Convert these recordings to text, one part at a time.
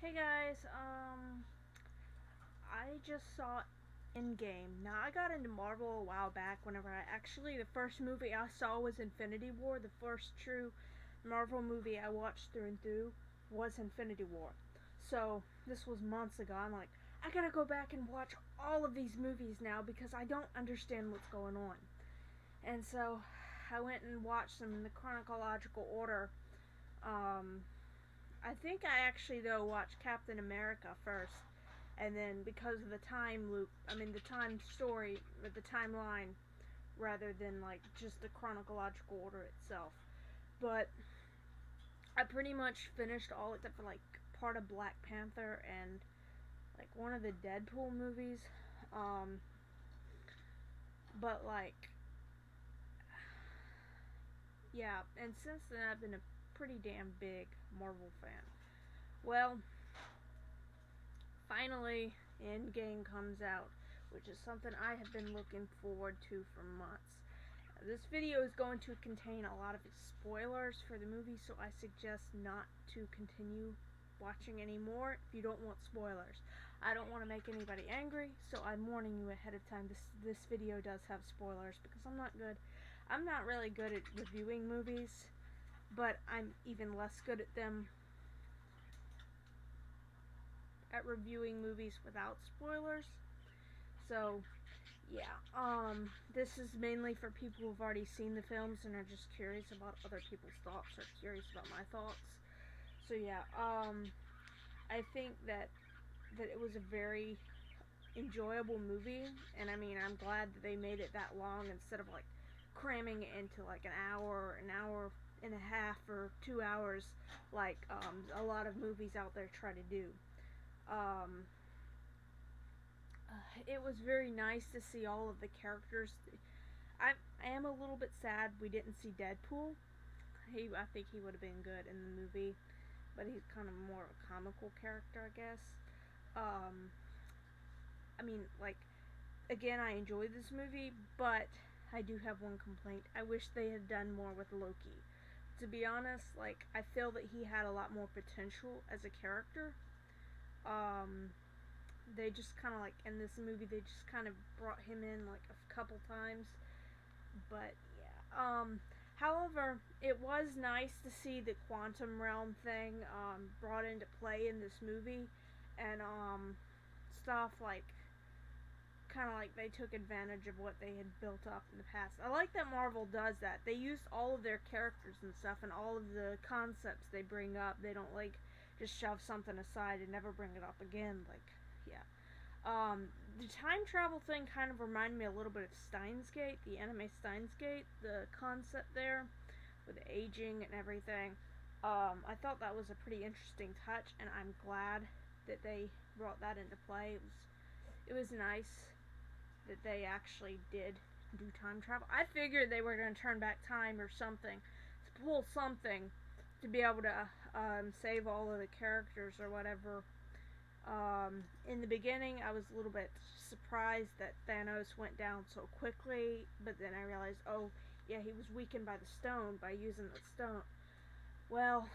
Hey guys, I just saw Endgame. Now, I got into Marvel a while back whenever the first movie I saw was Infinity War. The first true Marvel movie I watched through and through was Infinity War. So, this was months ago. I'm like, I gotta go back and watch all of these movies now because I don't understand what's going on. And so, I went and watched them in the chronological order. Um, I think I actually though watched Captain America first, and then because of the time loop, the time story or the timeline, rather than like just the chronological order itself. But I pretty much finished all except for like part of Black Panther and like one of the Deadpool movies. Um, but like yeah, and since then I've been a pretty damn big Marvel fan. Well, finally, Endgame comes out, which is something I have been looking forward to for months. This video is going to contain a lot of spoilers for the movie, so I suggest not to continue watching anymore if you don't want spoilers. I don't want to make anybody angry, so I'm warning you ahead of time. This video does have spoilers because I'm not good. I'm not really good at reviewing movies, but I'm even less good at them at reviewing movies without spoilers. So, yeah. This is mainly for people who've already seen the films and are just curious about other people's thoughts or curious about my thoughts. So, yeah. I think that it was a very enjoyable movie, and I'm glad that they made it that long instead of like cramming it into like an hour and a half, or 2 hours, like a lot of movies out there try to do. Um, it was very nice to see all of the characters. I am a little bit sad we didn't see Deadpool. I think he would have been good in the movie, but he's kind of more of a comical character, I guess. Um, like, again, I enjoyed this movie, but I do have one complaint. I wish they had done more with Loki. To be honest, like, I feel that he had a lot more potential as a character. Um, they just kind of like in this movie they just kind of brought him in like a couple times, but yeah. However, it was nice to see the quantum realm thing brought into play in this movie, and stuff like kind of like they took advantage of what they had built up in the past. I like that Marvel does that. They use all of their characters and stuff and all of the concepts they bring up. They don't like just shove something aside and never bring it up again. Like, yeah. The time travel thing kind of reminded me a little bit of Steins Gate, the anime Steins Gate, the concept there with the aging and everything. I thought that was a pretty interesting touch, and I'm glad that they brought that into play. It was nice that they actually did do time travel. I figured they were going to turn back time or something, to pull something to be able to save all of the characters or whatever. In the beginning, I was a little bit surprised that Thanos went down so quickly, but then I realized, oh, yeah, he was weakened by the stone, by using the stone. Well,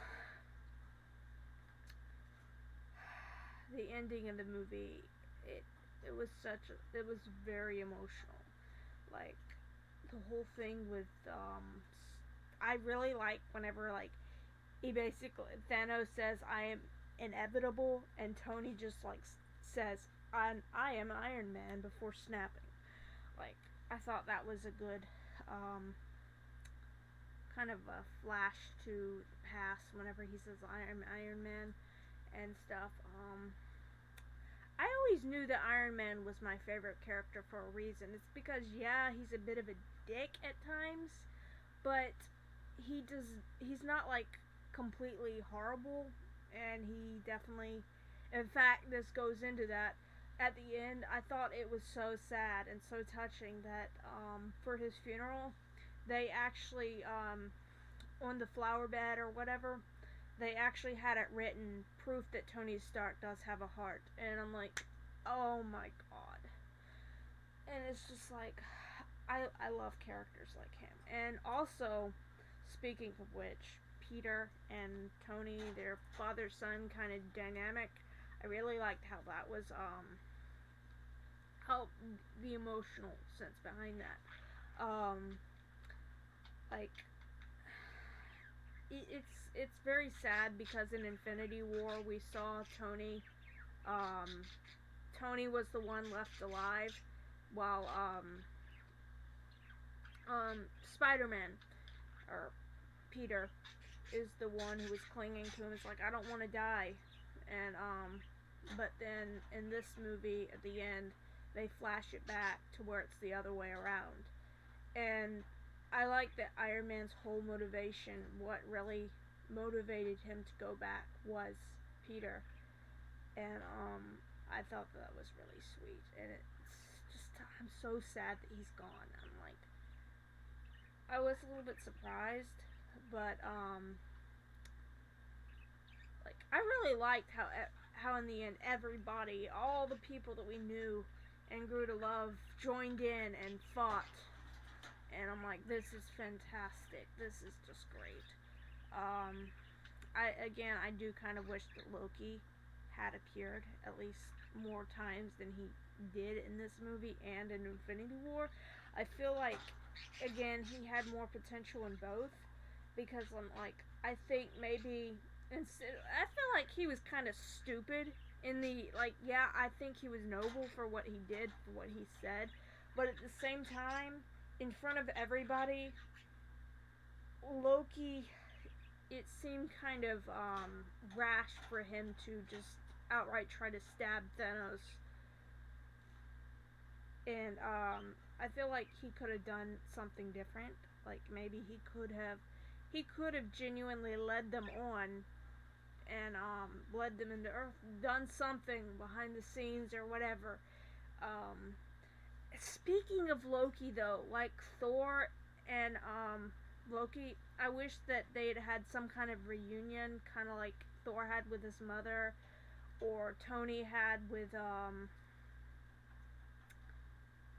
the ending of the movie, it it was very emotional. Like, the whole thing with I really like whenever like he basically Thanos says I am inevitable, and Tony just like says I am Iron Man before snapping. Like, I thought that was a good kind of a flash to the past whenever he says I am Iron Man and stuff. I always knew that Iron Man was my favorite character for a reason. It's because, yeah, he's a bit of a dick at times, but he's not like completely horrible, and he definitely, in fact, this goes into that. At the end, I thought it was so sad and so touching that for his funeral, they actually on the flower bed or whatever, they actually had it written, proof that Tony Stark does have a heart. And I'm like, oh my god. And it's just like, I love characters like him. And also, speaking of which, Peter and Tony, their father-son kind of dynamic. I really liked how that was, how the emotional sense behind that. Um, like, it's very sad because in Infinity War we saw Tony. Um, Tony was the one left alive, while Spider-Man or Peter is the one who was clinging to him. It's like, I don't want to die, and but then in this movie at the end they flash it back to where it's the other way around, and I like that Iron Man's whole motivation, what really motivated him to go back, was Peter, and I thought that was really sweet, and it's just, I'm so sad that he's gone. I'm like, I was a little bit surprised, but like, I really liked how in the end everybody, all the people that we knew and grew to love, joined in and fought, and I'm like, this is fantastic. This is just great. I do kind of wish that Loki had appeared at least more times than he did in this movie and in Infinity War. I feel like, again, he had more potential in both, because I'm like, I think maybe instead, I feel like he was kind of stupid in the, like, yeah, I think he was noble for what he did, for what he said, but at the same time, in front of everybody, Loki, it seemed kind of rash for him to just outright try to stab Thanos. And I feel like he could have done something different. Like, maybe he could have genuinely led them on and led them into Earth, done something behind the scenes or whatever. Um, Speaking of Loki, though, like Thor and Loki, I wish that they had some kind of reunion, kind of like Thor had with his mother, or Tony had with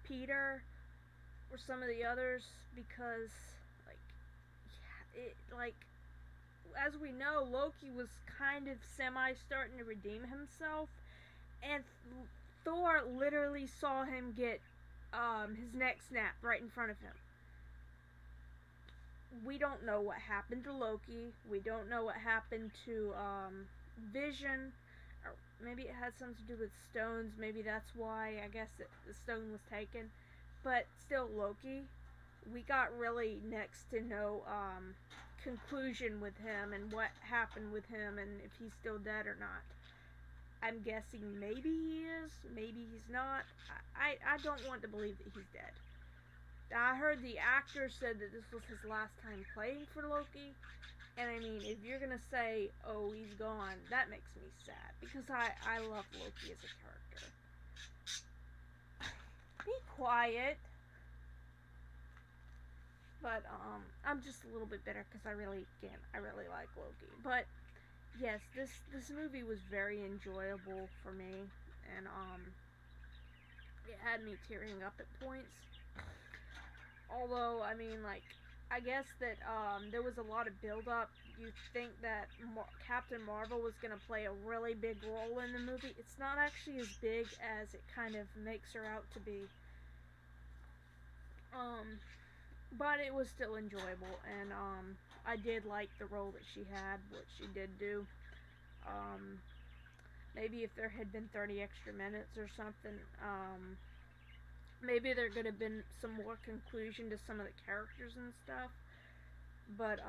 Peter, or some of the others, because like, yeah, it, like, as we know, Loki was kind of semi starting to redeem himself, and Thor literally saw him get his neck snapped right in front of him. We don't know what happened to Loki. We don't know what happened to Vision. Or maybe it had something to do with stones. Maybe that's why, I guess, the stone was taken. But still, Loki, we got really next to no conclusion with him and what happened with him and if he's still dead or not. I'm guessing maybe he is, maybe he's not. I don't want to believe that he's dead. I heard the actor said that this was his last time playing for Loki. And I mean, if you're gonna say, oh, he's gone, that makes me sad. Because I love Loki as a character. Be quiet. But, I'm just a little bit bitter because I really like Loki. But, yes, this movie was very enjoyable for me. And, it had me tearing up at points. Although, I mean, like, I guess that there was a lot of build-up. You think that Captain Marvel was going to play a really big role in the movie. It's not actually as big as it kind of makes her out to be. But it was still enjoyable, and I did like the role that she had, what she did do. Maybe if there had been 30 extra minutes or something, maybe there could have been some more conclusion to some of the characters and stuff. But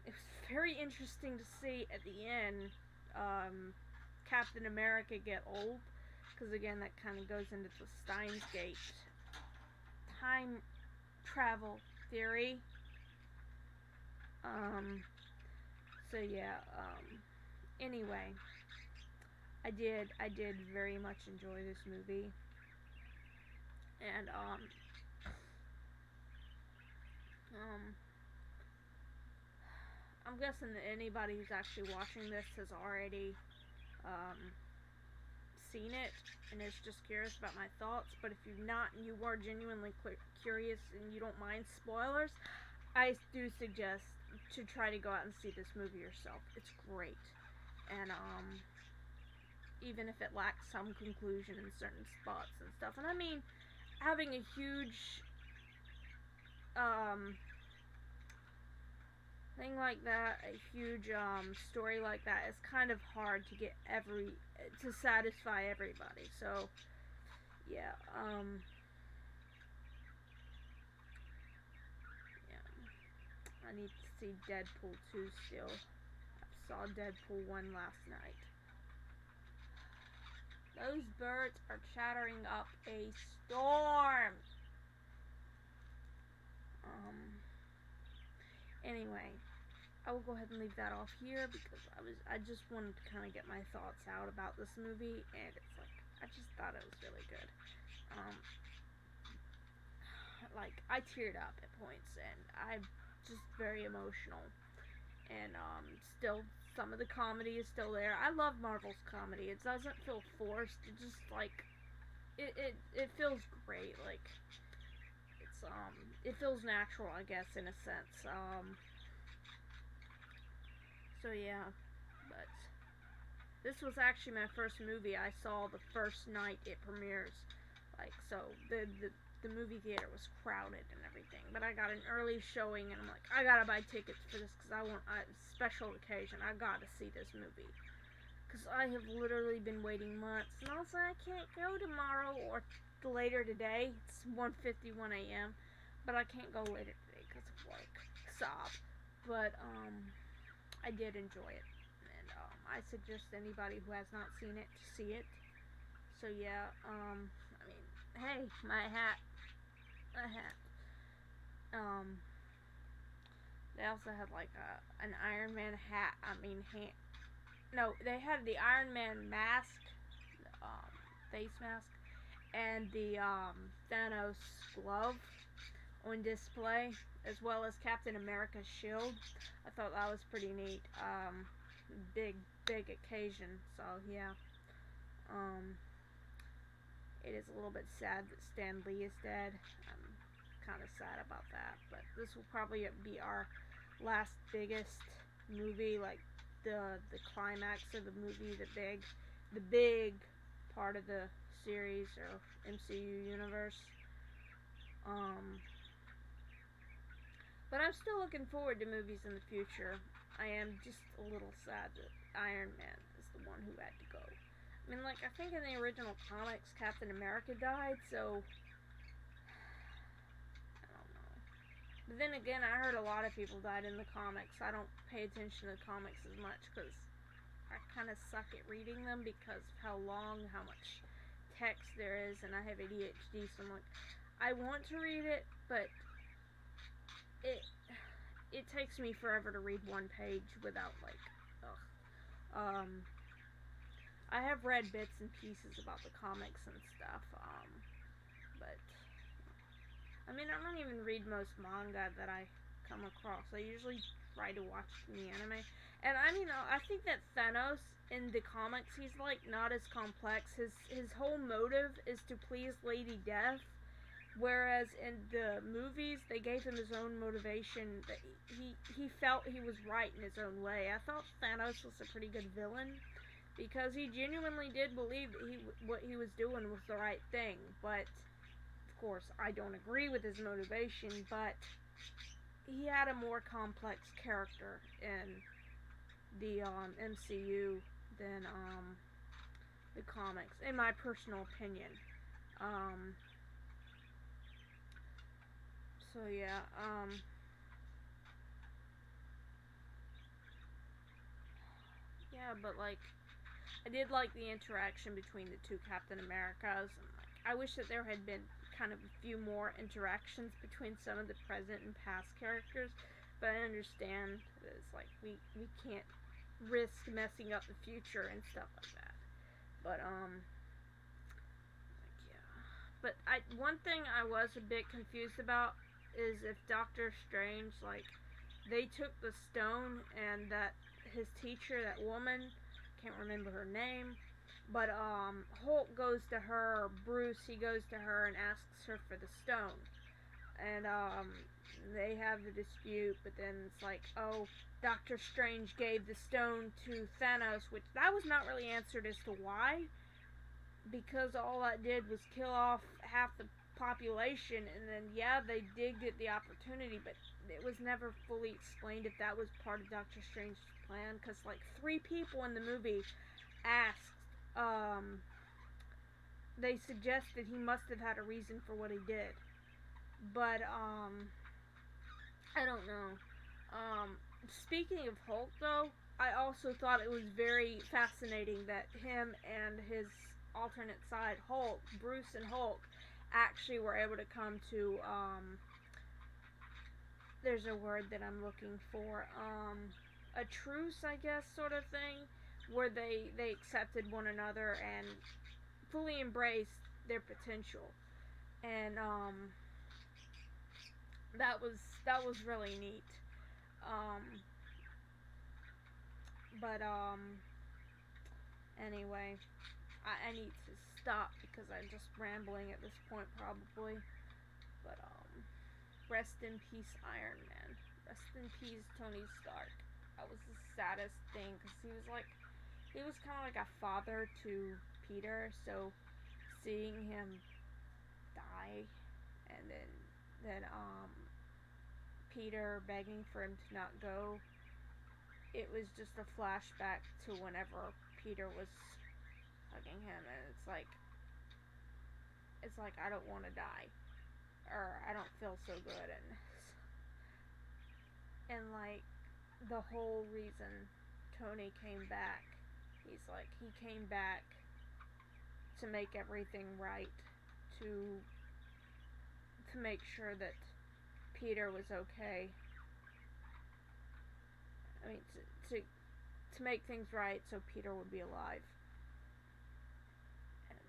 it was very interesting to see at the end Captain America get old, because again that kind of goes into the Steins Gate time travel theory. So yeah. Anyway, I did very much enjoy this movie, and I'm guessing that anybody who's actually watching this has already seen it and is just curious about my thoughts. But if you've not, and you are genuinely curious and you don't mind spoilers, I do suggest to try to go out and see this movie yourself. It's great, and even if it lacks some conclusion in certain spots and stuff. And I mean, having a huge um, thing like that, a huge story like that, is kind of hard to get to satisfy everybody. So yeah, yeah, I need to see Deadpool 2 still. I saw Deadpool 1 last night. Those birds are chattering up a storm. Um, anyway, I will go ahead and leave that off here because I just wanted to kind of get my thoughts out about this movie, and it's like, I just thought it was really good. Um, like, I teared up at points, and I'm just very emotional. And still, some of the comedy is still there. I love Marvel's comedy. It doesn't feel forced. It just like it feels great. Like it's it feels natural, I guess, in a sense. So yeah, but this was actually my first movie I saw the first night it premieres. Like, so the movie theater was crowded and everything, but I got an early showing, and I'm like, I gotta buy tickets for this because I want a special occasion. I gotta see this movie because I have literally been waiting months, and also I can't go tomorrow or later today. It's 1:51 a.m., but I can't go later today because of work. Sob. But I did enjoy it, and I suggest anybody who has not seen it to see it. So yeah, I mean, hey, my hat, a hat. Um, they also had like an Iron Man hat. I mean, no, they had the Iron Man mask, um, face mask, and the Thanos glove on display, as well as Captain America's shield. I thought that was pretty neat. Big occasion. So yeah. Um, it is a little bit sad that Stan Lee is dead. I'm kind of sad about that, but this will probably be our last biggest movie, like the climax of the movie, the big part of the series or MCU universe. Um, but I'm still looking forward to movies in the future. I am just a little sad that Iron Man is the one who had to go. I mean, like, I think in the original comics, Captain America died, so I don't know. But then again, I heard a lot of people died in the comics. I don't pay attention to the comics as much because I kind of suck at reading them because of how long, how much text there is, and I have ADHD, so I'm like, I want to read it, but it takes me forever to read one page without like, ugh. I have read bits and pieces about the comics and stuff, but I mean, I don't even read most manga that I come across. I usually try to watch the anime, and I mean, I think that Thanos in the comics, he's like not as complex. His whole motive is to please Lady Death, whereas in the movies they gave him his own motivation. That he felt he was right in his own way. I thought Thanos was a pretty good villain because he genuinely did believe that what he was doing was the right thing. But of course, I don't agree with his motivation. But he had a more complex character in the MCU than the comics, in my personal opinion. Um, so yeah, yeah, but like, I did like the interaction between the two Captain Americas, and like, I wish that there had been kind of a few more interactions between some of the present and past characters. But I understand that it's like we can't risk messing up the future and stuff like that. But like, yeah. But one thing I was a bit confused about is if Doctor Strange, like, they took the stone and that his teacher, that woman, can't remember her name, but Hulk goes to her, or Bruce, he goes to her and asks her for the stone. and they have the dispute, but then it's like, oh, Doctor Strange gave the stone to Thanos, which that was not really answered as to why, because all that did was kill off half the population, and then yeah, they did get the opportunity, but it was never fully explained if that was part of Doctor Strange's plan, because like 3 people in the movie asked, they suggested he must have had a reason for what he did, but I don't know. Speaking of Hulk, though, I also thought it was very fascinating that him and his alternate side, Hulk, Bruce and Hulk, actually were able to come to, there's a word that I'm looking for, a truce, I guess, sort of thing, where they accepted one another and fully embraced their potential. And, that was really neat. Um, but anyway, I need to stop because I'm just rambling at this point probably. But rest in peace, Iron Man. Rest in peace, Tony Stark. That was the saddest thing because he was kind of like a father to Peter. So seeing him die, and then Peter begging for him to not go, it was just a flashback to whenever Peter was hugging him, and it's like I don't want to die, or I don't feel so good, and like the whole reason Tony came back, he came back to make everything right, to make sure that Peter was okay. I mean, to make things right so Peter would be alive. And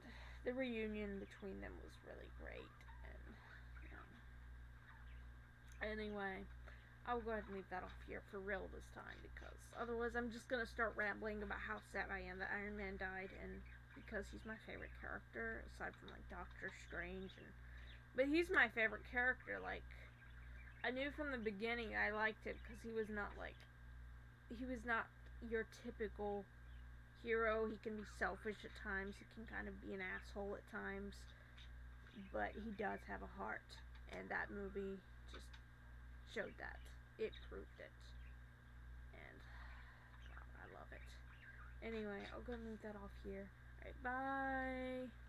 the reunion between them was really great. And anyway, I'll go ahead and leave that off here for real this time, because otherwise I'm just gonna start rambling about how sad I am that Iron Man died, and because he's my favorite character aside from like Doctor Strange, but he's my favorite character. Like, I knew from the beginning I liked him because he was not your typical hero. He can be selfish at times. He can kind of be an asshole at times, but he does have a heart, and that movie just showed that. It proved it, and wow, I love it. Anyway, I'll go and leave that off here. Alright, bye.